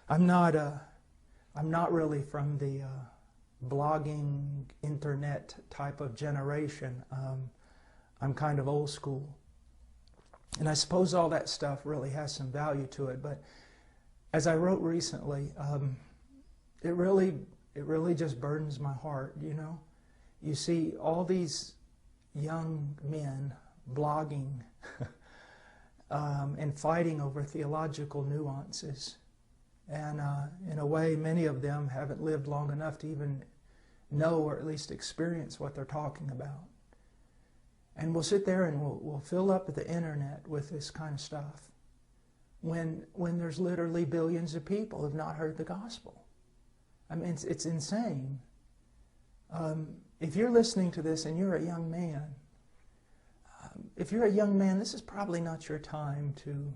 I'm not really from the blogging, internet type of generation. I'm kind of old school. And I suppose all that stuff really has some value to it. But as I wrote recently, it really just burdens my heart, you know. You see all these young men blogging and fighting over theological nuances. And in a way, many of them haven't lived long enough to even know or at least experience what they're talking about. And we'll sit there and we'll fill up the internet with this kind of stuff when there's literally billions of people who have not heard the gospel. I mean, it's insane. If you're listening to this and you're a young man, this is probably not your time to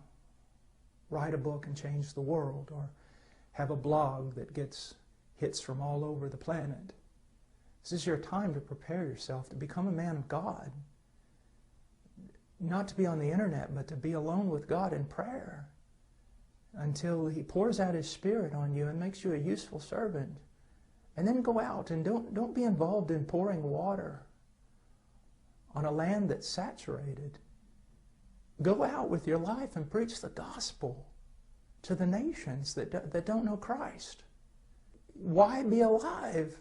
write a book and change the world or have a blog that gets hits from all over the planet. This is your time to prepare yourself to become a man of God. Not to be on the internet, but to be alone with God in prayer until He pours out His Spirit on you and makes you a useful servant. And then go out and don't be involved in pouring water on a land that's saturated. Go out with your life and preach the gospel to the nations that don't know Christ. Why be alive?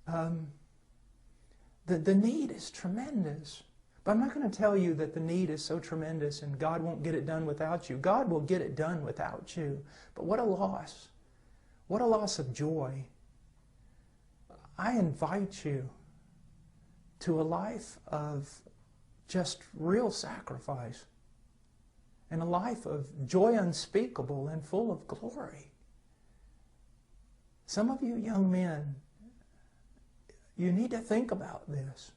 The need is tremendous. But I'm not going to tell you that the need is so tremendous and God won't get it done without you. God will get it done without you. But what a loss. What a loss of joy. I invite you to a life of just real sacrifice and a life of joy unspeakable and full of glory. Some of you young men, you need to think about this.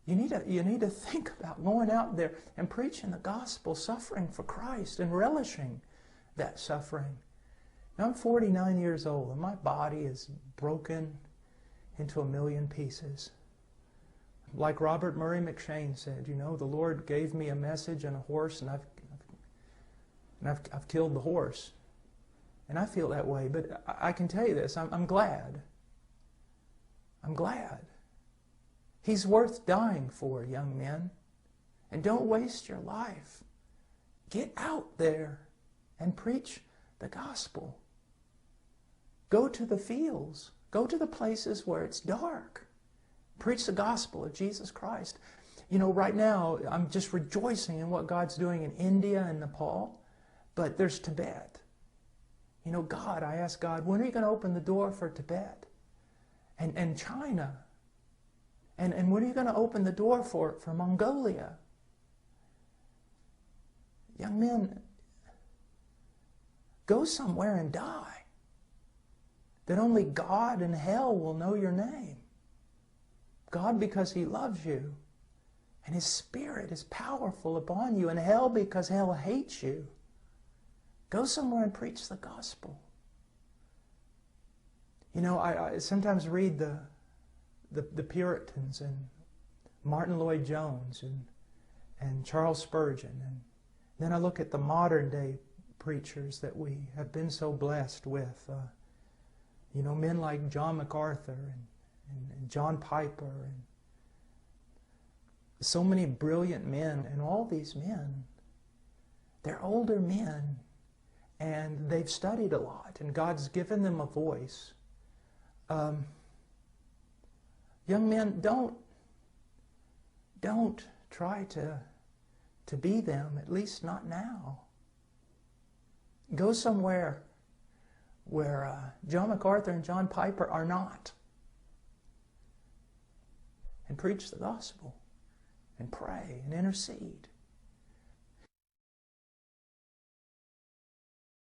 You need to think about going out there and preaching the gospel, suffering for Christ and relishing that suffering. Now, I'm 49 years old and my body is broken into a million pieces. Like Robert Murray McShane said, you know, the Lord gave me a message and a horse, and I've killed the horse. And I feel that way, but I can tell you this, I'm glad. I'm glad. He's worth dying for, young men. And don't waste your life. Get out there and preach the gospel. Go to the fields. Go to the places where it's dark. Preach the gospel of Jesus Christ. You know, right now, I'm just rejoicing in what God's doing in India and Nepal, but there's Tibet. You know, God, I ask God, when are you going to open the door for Tibet? And China? And when are you going to open the door for Mongolia? Young men, go somewhere and die, that only God and hell will know your name. God because He loves you, and His Spirit is powerful upon you, and hell because hell hates you. Go somewhere and preach the gospel. You know, I sometimes read the Puritans and Martin Lloyd-Jones and Charles Spurgeon, and then I look at the modern day preachers that we have been so blessed with. You know, men like John MacArthur and John Piper, and so many brilliant men, and all these men, they're older men, and they've studied a lot, and God's given them a voice. Young men, don't try to be them, at least not now. Go somewhere where John MacArthur and John Piper are not, and preach the gospel, and pray, and intercede.